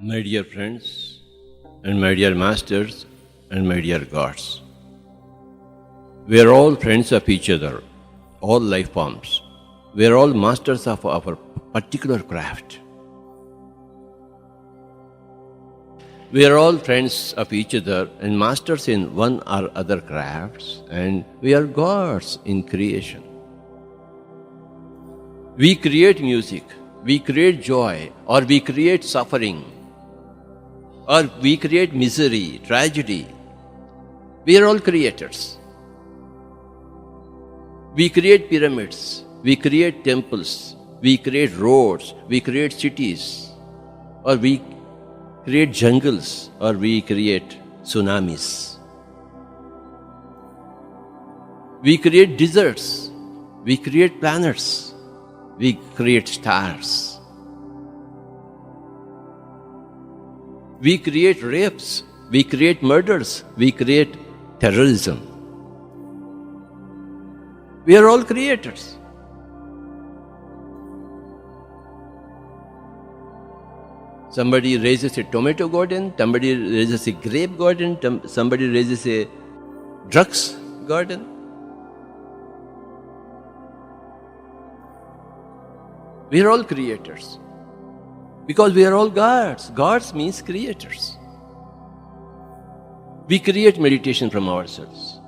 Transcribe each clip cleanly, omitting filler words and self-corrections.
My dear friends, and my dear masters, and my dear gods, we are all friends of each other, all life forms. We are all masters of our particular craft. We are all friends of each other and masters in one or other crafts, and we are gods in creation. We create music, we create joy, or we create suffering, or we create misery, tragedy. We are all creators. We create pyramids, we create temples, we create roads, we create cities, or we create jungles, or we create tsunamis. We create deserts, we create planets, we create stars. We create rapes, we create murders, we create terrorism. We are all creators. Somebody raises a tomato garden, somebody raises a grape garden, somebody raises a drugs garden. We are all creators. Because we are all gods. Gods means creators. We create meditation from ourselves.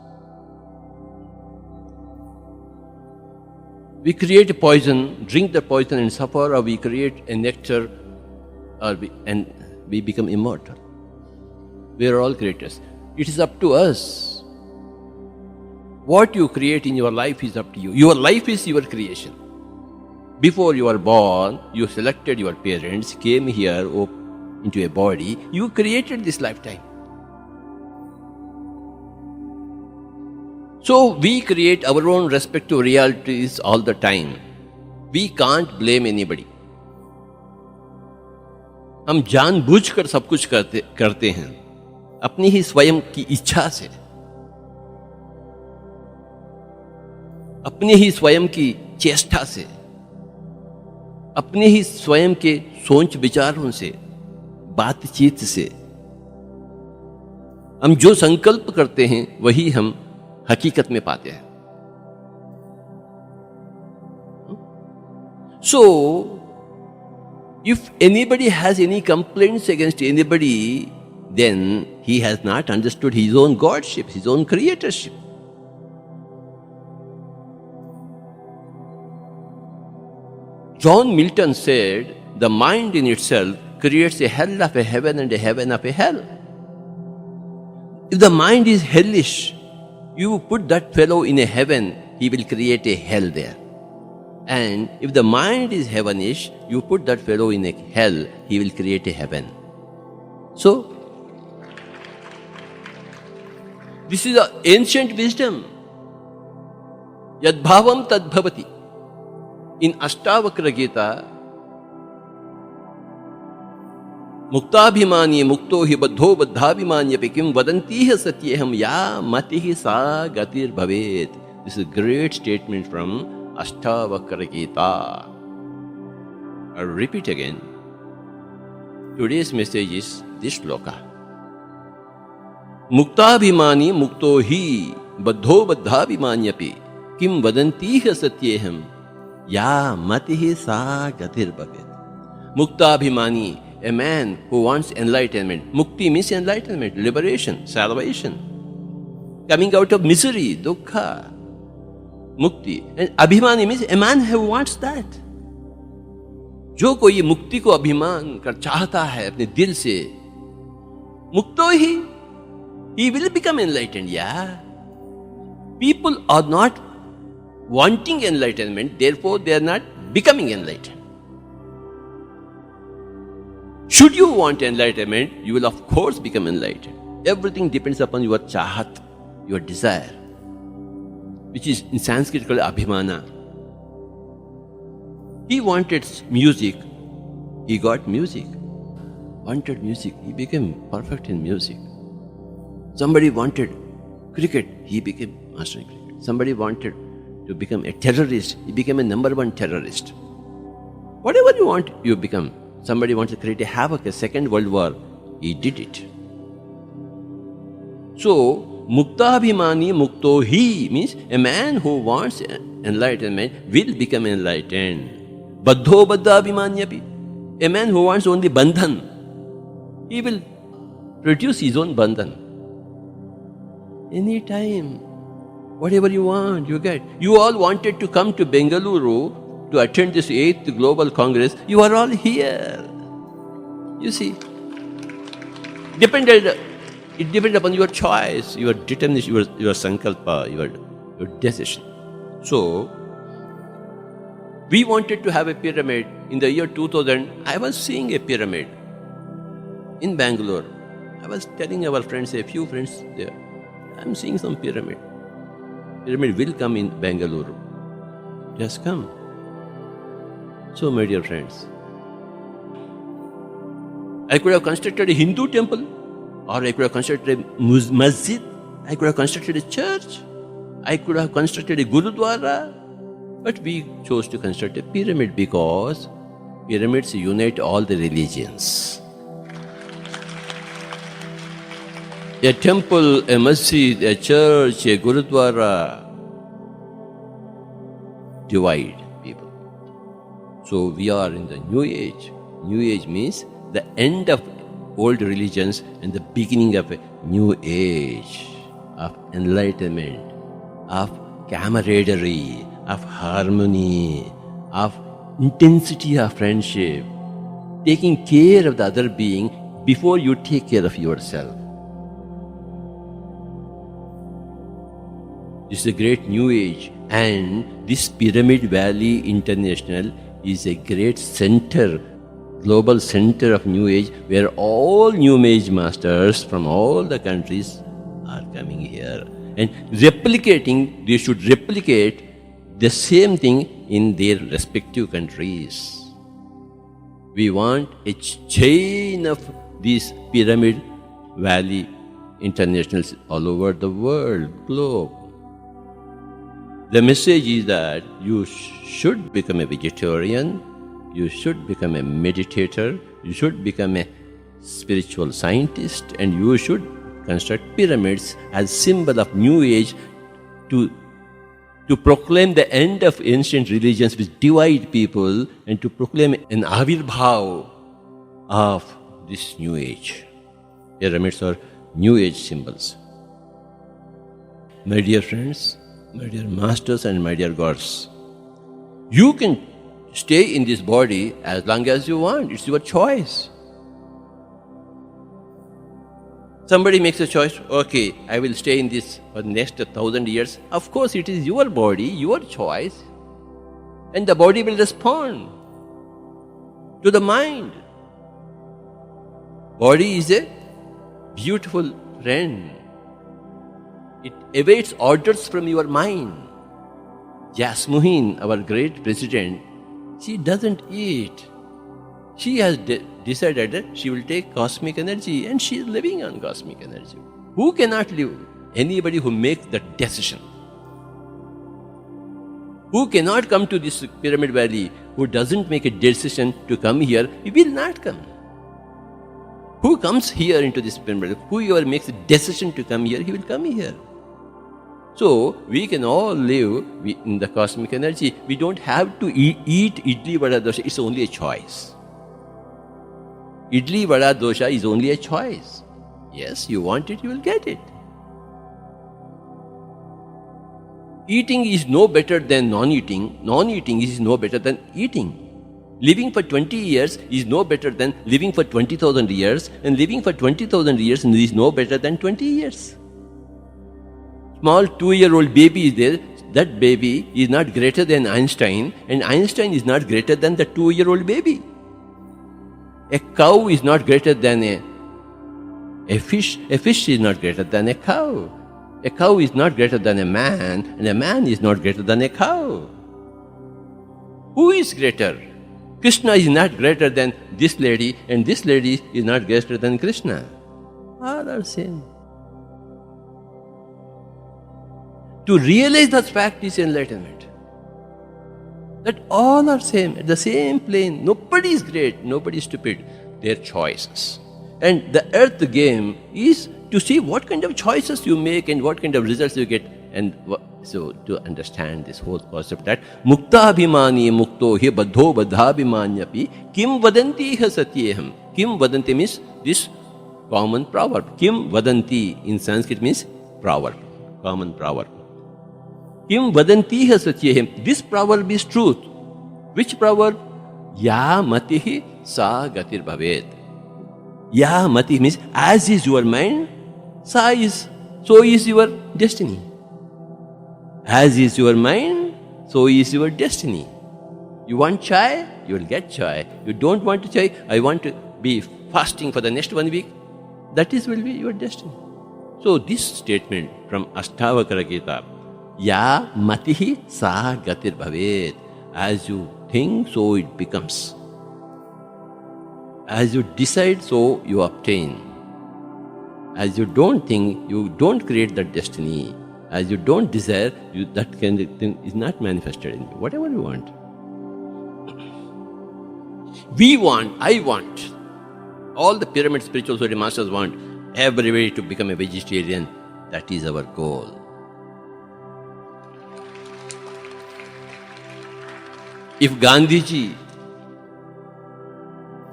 We create a poison, drink the poison and suffer, or we create a nectar and we become immortal. We are all creators. It is up to us. What you create in your life is up to you. Your life is your creation. Before you were born, you selected your parents, came here into a body, you created this lifetime. So we create our own respective realities all the time. We can't blame anybody. हम जानबूझकर सब कुछ करते हैं अपनी ही स्वयं की इच्छा से, अपनी ही स्वयं की चेष्टा से, अपने ही स्वयं के सोच विचारों से, बातचीत से। हम जो संकल्प करते हैं वही हम हकीकत में पाते हैं। So, if anybody has any complaints against anybody, then he has not understood his own godship, his own creatorship. John Milton said, the mind in itself creates a hell of a heaven and a heaven of a hell. If the mind is hellish, you put that fellow in a heaven, he will create a hell there. And if the mind is heavenish, you put that fellow in a hell, he will create a heaven. So, this is an ancient wisdom. Yadbhavam tadbhavati. In Ashtavakra Gita, Muktabhimani mukto hi baddho baddhabhimanyapi kim vadantiha satyeham ya matihi sa gatir bhavet. This is a great statement from Ashtavakra Gita. I'll repeat again. Today's message is this shloka. Muktabhimani mukto hi baddho baddhabhimanyapi kim vadantiha satyeham ya matihi sa gatir bhavet. Muktabhimani, a man who wants enlightenment. Mukti means enlightenment, liberation, salvation, coming out of misery, dukkha, mukti. And abhimani means a man who wants that. जो कोई मुक्ति को अभिमान कर चाहता है अपने दिल से, मुक्तो ही, he will become enlightened. Yeah. People are not wanting enlightenment, therefore they are not becoming enlightened. Should you want enlightenment, you will of course become enlightened. Everything depends upon your chahat, your desire, which is in Sanskrit called abhimana. He wanted music, he got music. Wanted music, he became perfect in music. Somebody wanted cricket, he became master in cricket. Somebody wanted to become a terrorist, he became a number one terrorist. Whatever you want, you become somebody wants to create a havoc, a second world war, he did it. So, Muktabhimani Mukto Hi means a man who wants enlightenment will become enlightened. Baddho Baddhabhimanyapi. A man who wants only bandhan, he will produce his own bandhan. Anytime, whatever you want, you get. You all wanted to come to Bengaluru to attend this 8th Global Congress. You are all here. You see, it depended upon your choice, your determination, your sankalpa, your decision. So, we wanted to have a pyramid. In the year 2000, I was seeing a pyramid in Bangalore. I was telling our friends, a few friends there, I'm seeing some pyramid. Pyramid will come in Bangalore. Just come. So, my dear friends, I could have constructed a Hindu temple, or I could have constructed a masjid, I could have constructed a church, I could have constructed a gurudwara, but we chose to construct a pyramid because pyramids unite all the religions. A temple, a masjid, a church, a gurudwara divide people. So we are in the new age. New age means the end of old religions and the beginning of a new age of enlightenment, of camaraderie, of harmony, of intensity of friendship, taking care of the other being before you take care of yourself. This is a great new age, and this Pyramid Valley International is a great center, global center of new age, where all new age masters from all the countries are coming here and replicating. They should replicate the same thing in their respective countries. We want a chain of these Pyramid Valley Internationals all over the world, globe. The message is that you should become a vegetarian, you should become a meditator, you should become a spiritual scientist, and you should construct pyramids as symbol of new age to proclaim the end of ancient religions which divide people, and to proclaim an avirbhav of this new age. Pyramids are new age symbols. My dear friends, my dear masters and my dear gods, you can stay in this body as long as you want. It's your choice. Somebody makes a choice, okay, I will stay in this for the next 1,000 years. Of course, it is your body, your choice. And the body will respond to the mind. Body is a beautiful friend. It awaits orders from your mind. Jasmuheen, our great president, she doesn't eat. She has decided that she will take cosmic energy, and she is living on cosmic energy. Who cannot live? Anybody who makes that decision. Who cannot come to this Pyramid Valley, who doesn't make a decision to come here, he will not come. Who comes here into this Pyramid Valley, whoever makes a decision to come here, he will come here. So, we can all live in the cosmic energy. We don't have to eat idli vada dosha. It's only a choice. Idli vada dosha is only a choice. Yes, you want it, you will get it. Eating is no better than non-eating. Non-eating is no better than eating. Living for 20 years is no better than living for 20,000 years. And living for 20,000 years is no better than 20 years. Small 2-year-old baby is there. That baby is not greater than Einstein, and Einstein is not greater than the 2-year-old baby. A cow is not greater than a fish. A fish is not greater than a cow. A cow is not greater than a man, and a man is not greater than a cow. Who is greater? Krishna is not greater than this lady, and this lady is not greater than Krishna. All are same. To realize that fact is enlightenment. That all are same, at the same plane. Nobody is great, nobody is stupid. Their choices. And the earth game is to see what kind of choices you make and what kind of results you get. And so to understand this whole concept that mukta abhimani mukto hi baddho baddhabhimanyapi kim vadanti ha satyeham. Kim vadanti means this common proverb. Kim vadanti in Sanskrit means proverb, common proverb. Kim vadanti ha satyeham. This proverb is truth. Which proverb? Ya matihi sa gatir bhavet. Ya mati means as is your mind, so is your destiny. As is your mind, so is your destiny. You want chai, you will get chai. You don't want chai, I want to be fasting for the next 1 week. That will be your destiny. So this statement from Ashtavakara Gita, Ya matihi sa gatir bhavet. As you think, so it becomes. As you decide, so you obtain. As you don't think, you don't create that destiny. As you don't desire, that kind of thing is not manifested in you. Whatever you want. We want, I want. All the pyramid spiritual society masters want everybody to become a vegetarian. That is our goal. If Gandhiji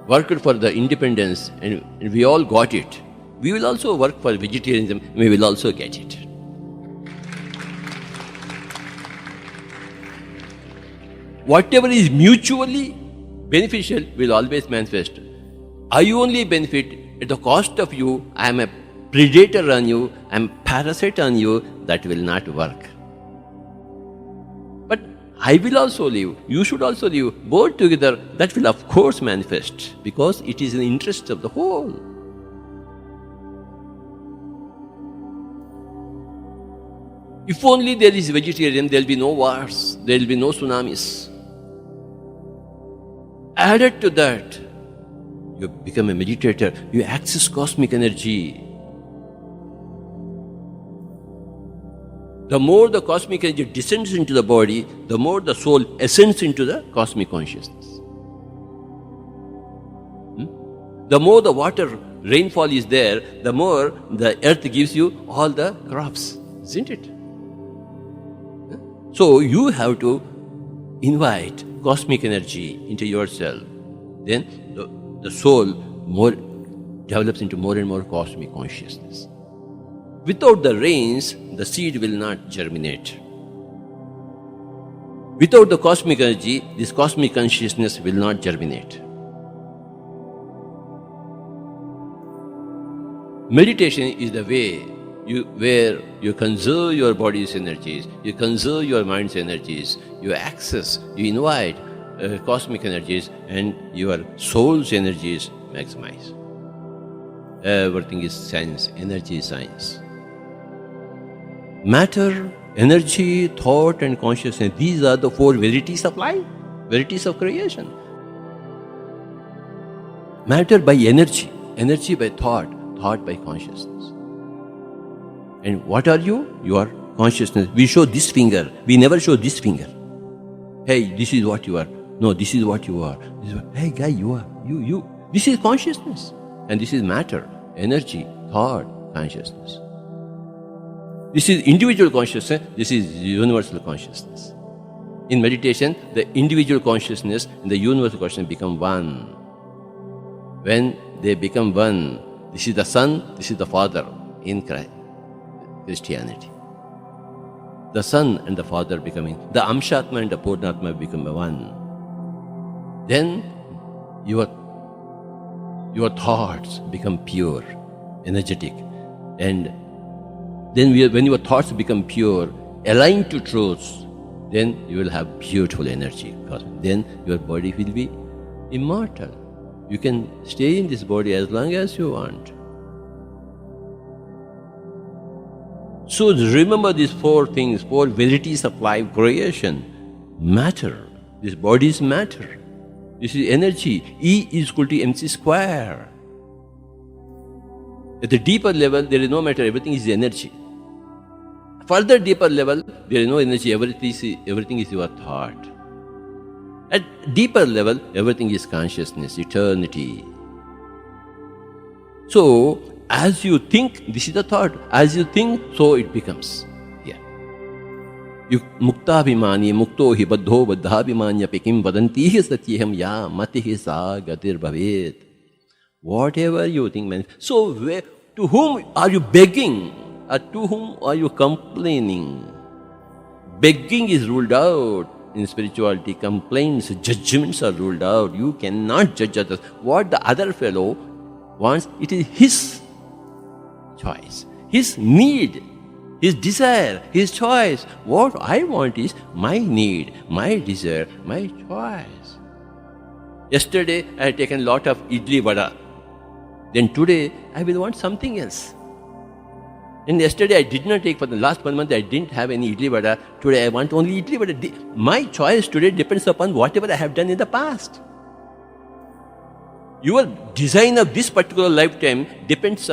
worked for the independence and we all got it, we will also work for vegetarianism and we will also get it. Whatever is mutually beneficial will always manifest. I only benefit at the cost of you. I am a predator on you. I am a parasite on you. That will not work. But I will also live. You should also live. Both together, that will of course manifest because it is in the interest of the whole. If only there is vegetarian, there will be no wars. There will be no tsunamis. Added to that, you become a meditator, you access cosmic energy. The more the cosmic energy descends into the body, the more the soul ascends into the cosmic consciousness. The more the water rainfall is there, the more the earth gives you all the crops, isn't it? So you have to invite cosmic energy into yourself. Then the soul develops into more and more cosmic consciousness. Without the rains, the seed will not germinate. Without the cosmic energy, this cosmic consciousness will not germinate. Meditation is the way where you conserve your body's energies, you conserve your mind's energies, you access, you invite cosmic energies and your soul's energies maximize. Everything is science, energy is science. Matter, energy, thought and consciousness, these are the four verities of life, verities of creation. Matter by energy, energy by thought, thought by consciousness. And what are you? You are consciousness. We show this finger. We never show this finger. Hey, this is what you are. No, this is what you are. Hey, guy, you are. You. This is consciousness. And this is matter, energy, thought, consciousness. This is individual consciousness. This is universal consciousness. In meditation, the individual consciousness and the universal consciousness become one. When they become one, this is the Son, this is the Father in Christianity. The Son and the Father becoming, the Amshatma and the Purnatma become one. Then your thoughts become pure, energetic. And then when your thoughts become pure, aligned to truth, then you will have beautiful energy. Then your body will be immortal. You can stay in this body as long as you want. So remember these four things, four verities of life creation. Matter. This body is matter. This is energy. E is equal to mc square. At the deeper level, there is no matter, everything is energy. Further deeper level, there is no energy, everything is your thought. At deeper level, everything is consciousness, eternity. So, as you think, this is the thought, as you think, so it becomes. Yeah. Muktabhimani, mukto hi baddho baddhabhimanyapi kim vadantihi satyeham ya matihi sa gatir bhavet. Whatever you think, man. So, to whom are you begging? Or to whom are you complaining? Begging is ruled out in spirituality. Complaints, judgments are ruled out. You cannot judge others. What the other fellow wants, it is his choice, his need, his desire, his choice. What I want is my need, my desire, my choice. Yesterday I had taken a lot of idli vada. Then today I will want something else. And yesterday I did not take, for the last 1 month I didn't have any idli vada. Today I want only idli vada. My choice today depends upon whatever I have done in the past. Your design of this particular lifetime depended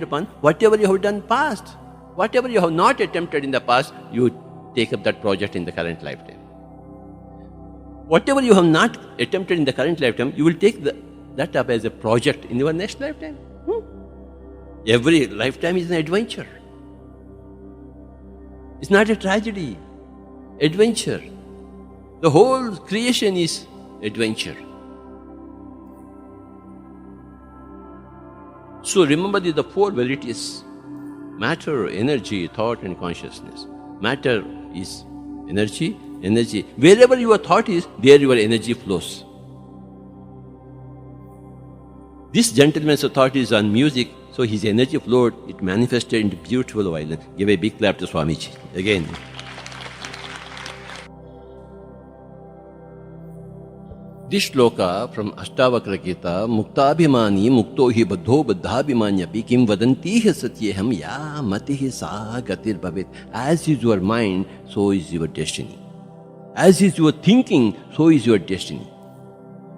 upon whatever you have done past. Whatever you have not attempted in the past, you take up that project in the current lifetime. Whatever you have not attempted in the current lifetime, you will take that up as a project in your next lifetime. Every lifetime is an adventure. It's not a tragedy. Adventure. The whole creation is adventure. So remember the four verities: matter, energy, thought and consciousness. Matter is energy. Wherever your thought is, there your energy flows. This gentleman's thought is on music, so his energy flowed, it manifested into beautiful violin. Give a big clap to Swamiji. Again. This shloka from Ashtavakra Gita, Muktabhimani mukto hi baddho baddhabhimanyapi kim vadantihi satyeham ya matihi sa gatir bhavet. As is your mind, so is your destiny. As is your thinking, so is your destiny.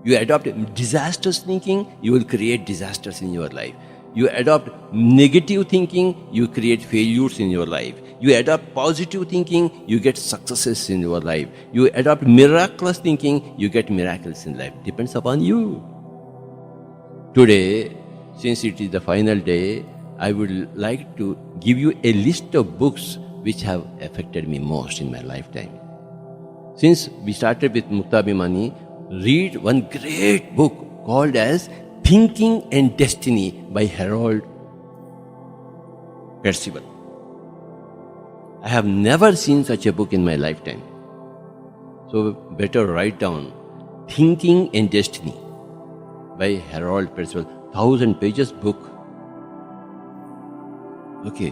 You adopt disastrous thinking, you will create disasters in your life. You adopt negative thinking, you create failures in your life. You adopt positive thinking, you get successes in your life. You adopt miraculous thinking, you get miracles in life. Depends upon you. Today, since it is the final day, I would like to give you a list of books which have affected me most in my lifetime. Since we started with Muktabhimani, read one great book called as Thinking and Destiny by Harold Percival. I have never seen such a book in my lifetime. So better write down Thinking and Destiny by Harold Percival. 1,000 pages book. Okay.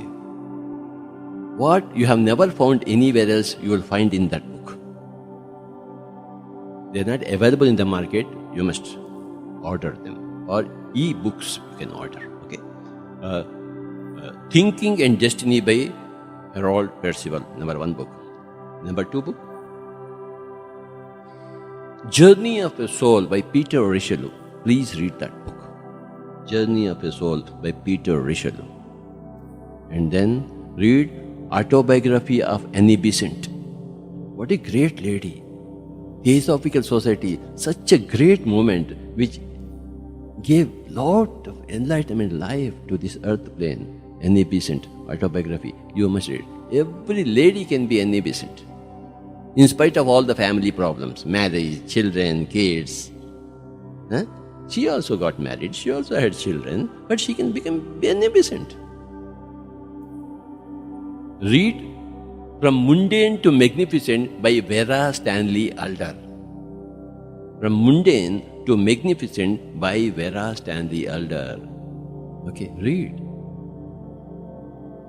What you have never found anywhere else, you will find in that book. They are not available in the market. You must order them. Or e-books you can order. Okay. Thinking and Destiny by Harold Percival, number 1 book. Number 2 book, Journey of a Soul by Peter Richelieu. Please read that book. Journey of a Soul by Peter Richelieu. And then read Autobiography of Annie Besant. What a great lady. Theosophical Society, such a great movement which gave lot of enlightenment life to this earth plane. Annie Besant, autobiography, you must read. Every lady can be Annie Besant. In spite of all the family problems, marriage, children, kids. She also got married, she also had children, but she can become Annie Besant. Read From Mundane to Magnificent by Vera Stanley Alder. From Mundane to Magnificent by Vera Stanley Alder. Okay, read.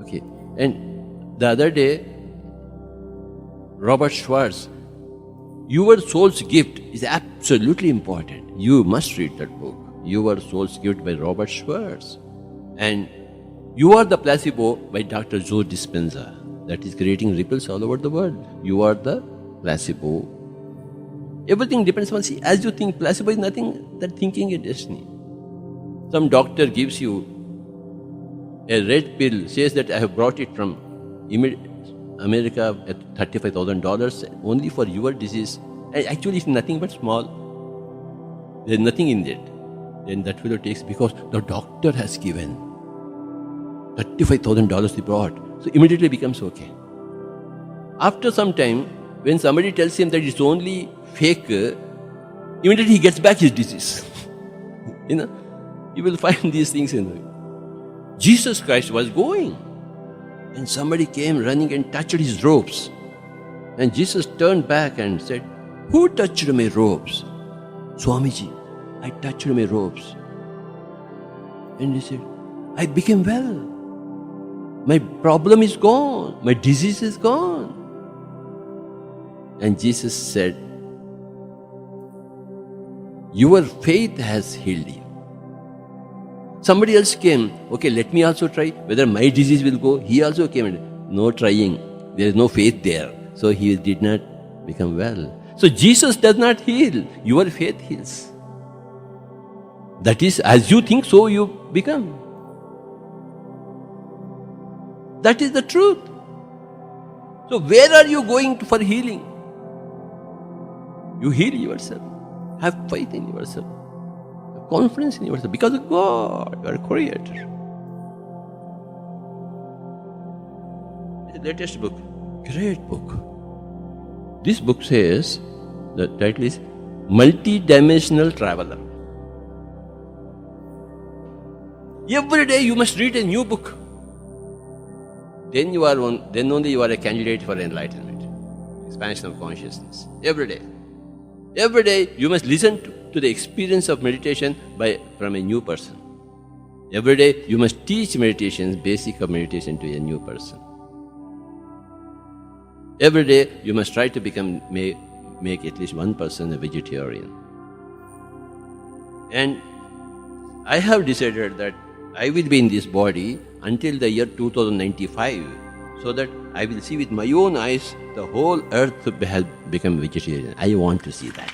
Okay, and the other day, Robert Schwartz, Your Soul's Gift is absolutely important. You must read that book. Your Soul's Gift by Robert Schwartz. And You Are the Placebo by Dr. Joe Dispenza. That is creating ripples all over the world. You are the placebo. Everything depends on, see, as you think, placebo is nothing that thinking is destiny. Some doctor gives you a red pill, says that I have brought it from America at $35,000 only for your disease. Actually, it's nothing but small. There's nothing in it. Then that fellow takes, because the doctor has given $35,000 he brought. So immediately becomes okay. After some time, when somebody tells him that it's only fake, immediately he gets back his disease. You will find these things in the way. Jesus Christ was going, and somebody came running and touched his robes. And Jesus turned back and said, "Who touched my robes?" "Swamiji, I touched my robes." And he said, "I became well. My problem is gone. My disease is gone." And Jesus said, "Your faith has healed you." Somebody else came, "Okay, let me also try whether my disease will go." He also came and, no trying. There is no faith there. So he did not become well. So Jesus does not heal. Your faith heals. That is, as you think, so you become. That is the truth. So where are you going for healing? You heal yourself. Have faith in yourself. Have confidence in yourself. Because of God, you are a creator. The latest book, great book. This book says, the title is Multi-Dimensional Traveler. Every day you must read a new book. Then only you are a candidate for enlightenment, expansion of consciousness. Every day. Every day you must listen to the experience of meditation from a new person. Every day you must teach meditations, basic of meditation, to a new person. Every day you must try to make at least one person a vegetarian. And I have decided that I will be in this body until the year 2095, so that I will see with my own eyes the whole earth has become vegetarian. I want to see that.